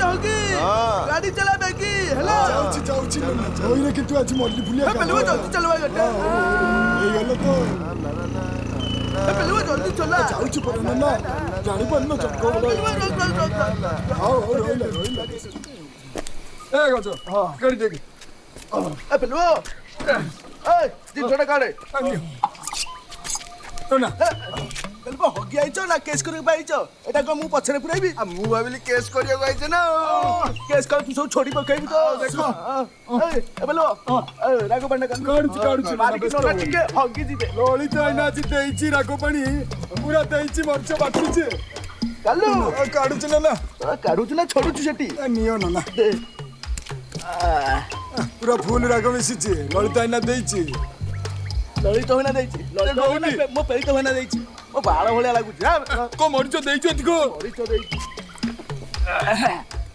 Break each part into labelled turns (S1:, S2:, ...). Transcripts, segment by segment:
S1: होगी गाड़ी चला बेगी हेलो
S2: जाऊची ओइरे किंतु आज मल्ली फुलिया
S1: पहले वो जल्दी चलवा गट्टा
S2: ए गलो तो
S1: पहले वो जल्दी चला
S2: जाऊची पर ना जानी पर ना चक्को आओ रोइला ए गजो हां गाड़ी देख
S1: पहले वो ए दिन छोटा काढे
S2: तो ना
S1: पहले वो होगी आइचो ना केस करे बाइचो एटा को मु पछरे पुराइबी आ मु भाबिली केस करियो आइछे ना केस कर तू सब छोड़ी पकाइबी तो देखो ए पहले वो रागो बंडा काढू मारी के नोरा चिके होगी जीते
S2: ललित आइना जी देइची रागो पानी पूरा देइची मरच बाटुचे
S1: कालू
S2: काढू ना
S1: काढू ना छोड़ू सेठी
S2: नियो ना पूरा फुल राग मिसिची ललित आइना देइची
S1: ललित होना देइची ललित होना मो पेलित होना देइची मो बाळ भलिया लागुची
S2: को मरच देइची अधिको
S1: मरिच देइची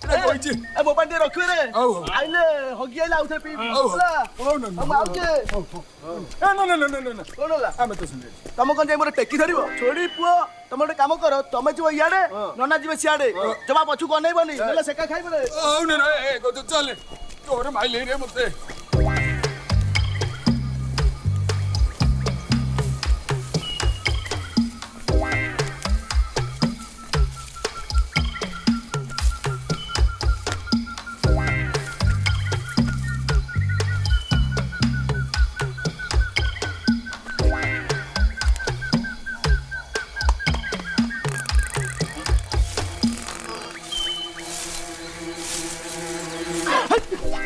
S2: कोइची
S1: ए बो पांडे रखवे रे आइले होगी आइले आउथे पी बोला
S2: ना
S1: हम आउके
S2: ना
S1: कोनला
S2: आमे तो सुन
S1: तम कोन जाई मोर टेकी धरिबो छोड़ी पुओ तम एक काम करो तमे जीव इयाडे नना जीवे सियाडे जमा पछु कोनै बनी नले सेका खाइबो रे
S2: ना ए गो तो चल तोर माइले रे मते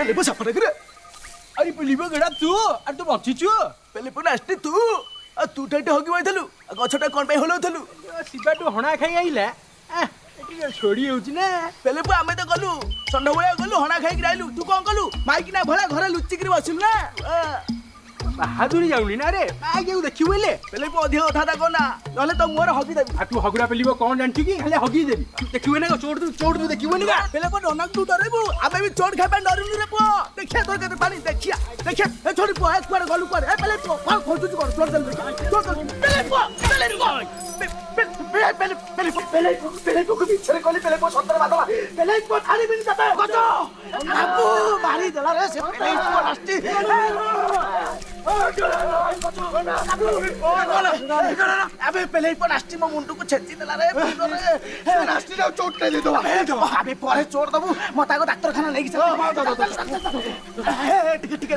S1: पहले बस अपने करे
S3: अरे पलिबो गडा तू अरे तू बचिछु
S1: पहले पण आस्ते तू आ तू ठाटे होगी बाइथलु गछटा कोन पे होलथलु
S3: सिबा तू हणा खाई आइला एटी छोड़ी होउची ना
S1: पहले पु आमे तो गलु संढ भया गलु हणा खाई गिराइलु तू कोन कलु माइकी ना भला घरे लुच्ची करी बसिलु ना
S3: बहादुरी जाउनी ना रे माई केउ देखि बोले
S1: पहले पु अधिक कथा कोना नले तो मोर हगी देबी
S3: आ तू हगुरा पलिबो कोन जानछि कि खाली हगी देबी देखिबे ना चोड़ तू देखिबे ना
S1: पहले पु ननक तू डरेबु आमे भी चोड़ खाबे डरुनु रे पु देखिया तोर कते पानी देखिया ए छोड़ी पु एक बार गलु कर ए पहले पु कोन खोजु कर चोड़ दल पहले पु को बिछरे कोली पहले पु सतर बादला पहले पु थाली बिन जाता गजो आपू मारी देला रे से पहले पु नष्टी अबे पहले ही नास्टी मो मुंडू को छेची देला रे नास्टी जाऊ चोट दे दो अबे परे चोट दबु मता को डाक्टर खाना लेके चल ठीक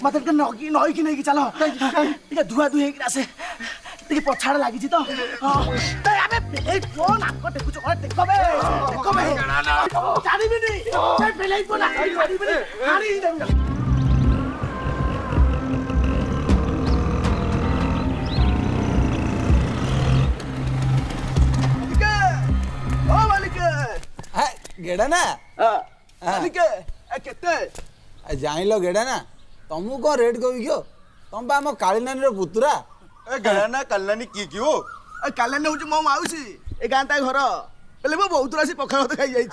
S1: मत के नगी नई की नहीं चलो ठीक धुआ धुई हेकी आसे ठीक पछाड़ लागि छी तो अबे पहले फोन आको देखु छ देखो बे जानी भी नहीं पहले ही फोन आको हारी
S4: गेड़ा ना
S1: केते
S4: जान लो गेड़ा ना तुमको कौन रेट कह क्यों तुम आम काली नानी पुतुरा
S5: गेड़ा ना कल्याणी की क्यों
S1: कल्याणी हूँ मो माउसी ए गाँ ता घर पहले मो बहुत राशि पखाल भात खाई जाई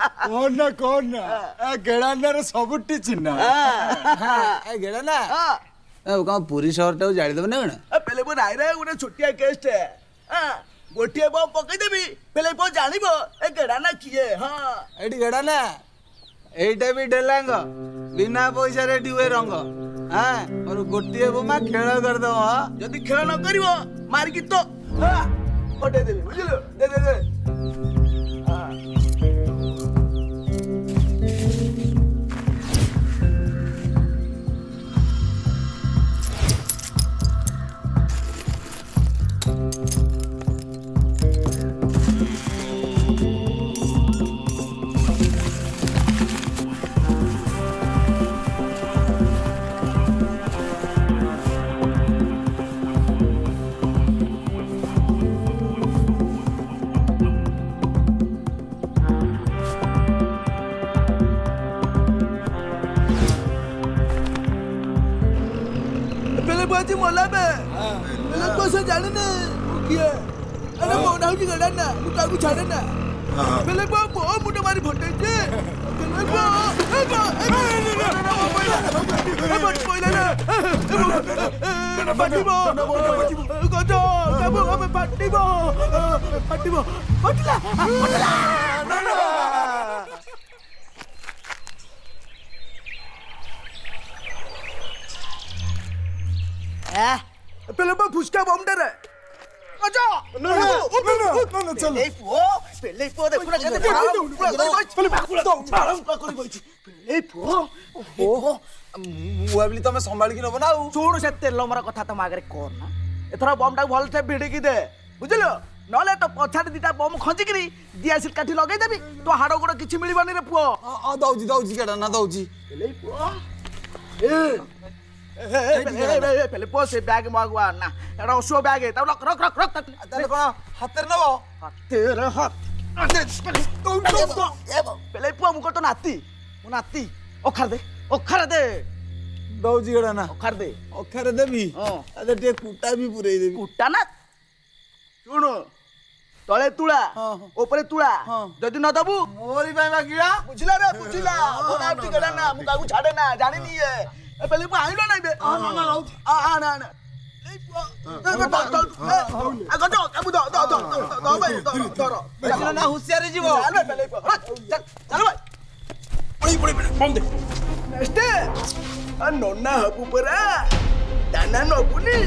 S2: कौन ना गेड़ा ना सबुटी चिन्ह
S4: गेड़ा ना कौन पूरी शहर टाइम जाड़ी देव ना
S1: पहले मो नाई रे गोटे छोटिया केस्ट है गोटे बो पकई देबी पहले बो जानिबो ए गेड़ा ना किए हां
S4: एडी गेड़ा ना एटा भी डेलांग बिना पैसा रे दिवे रंग हां और गोटिए बोमा खेल कर दो
S1: यदि खेल न करिवो मार की तो हां पटे देबी बुझिलो दे हां बाजी मोला बे पहले तो से जाने ना किए अरे मोना हुई गड़ा ना मुका को छाड़े ना पहले बो मुंडे मारी फटे जे पहले बो पाटिबो गजो काबू हमें पाटिबो পেলে ফুসকা বমটা রে আচ্ছা
S2: না চল
S1: পেলে পুଅ দেখুনা কেতে
S4: ମୁଁ ଭାବିଲି ତମେ ସମ୍ଭାଳିକି ନବ ନା ଆଉ।
S1: ଶୁଣୁ ସେ ତେଲ ମରା କଥା ତମ ଆଗରେ କର ନା ଏଥର ବମ୍ଟାକୁ ଭଲସେ ଭିଡ଼ିକି ଦେ ବୁଝିଲ ନହେଲେ ତ ପଛାରେ ଦିଟା ବମ୍ ଖଞ୍ଜିକିରି ଦିଆସିଲ କାଠି ଲଗେଇଦେବି ତୋ ହାଡ଼ ଗୋଡ଼ କିଛି ମିଳିବନି ରେ ପୁଅ।
S4: ଦଉଛି କେଟା ନା ଦଉଛି।
S1: পেলে পুଅ ସେ ବ୍ୟାଗ ମଗୁ ନା ଏଟା ଅଶୁଅ ବ୍ୟାଗ ତାକୁ ରଖ ରଖ ରଖ ରଖ
S4: ତାହେଲେ କଣ ହାତରେ ନବ?
S1: ହାତରେ ହାତ পেলে পুଅ ମୁଁ କହ ତୋ ନାତି ମୋ ନାତି ଅଖାରେ ଦେ
S4: ଦଉଛି କେଟା ନା
S1: ଅଖାରେ ଦେ
S4: ଅଖାରେ ଦେବି। ଆରେ ଟିକେ କୁଟା ବି ପୁରେଇ ଦେବି।
S1: କୁଟା ନା ଶୁଣୁ ତଳେ ତୁଳା ଉପରେ ତୁଳା ଯଦି ନ ଦବୁ
S4: ମୋରି ପାଇଁ ମାଗିଲା।
S1: ବୁଝିଲା ରେ ବୁଝିଲା ମୋ ନାତି କେଟା ନା ମୁଁ କାହାକୁ ଛାଡେ ନା ଜାଣିନି ଇଏ পেলে পুଅ ଆଇଲ ନାଇଁ ବେ ନା
S4: ହୁସିଆରେ ଯିବ।
S1: ନନା ହବୁ ପରା ଦାନା ନବୁନି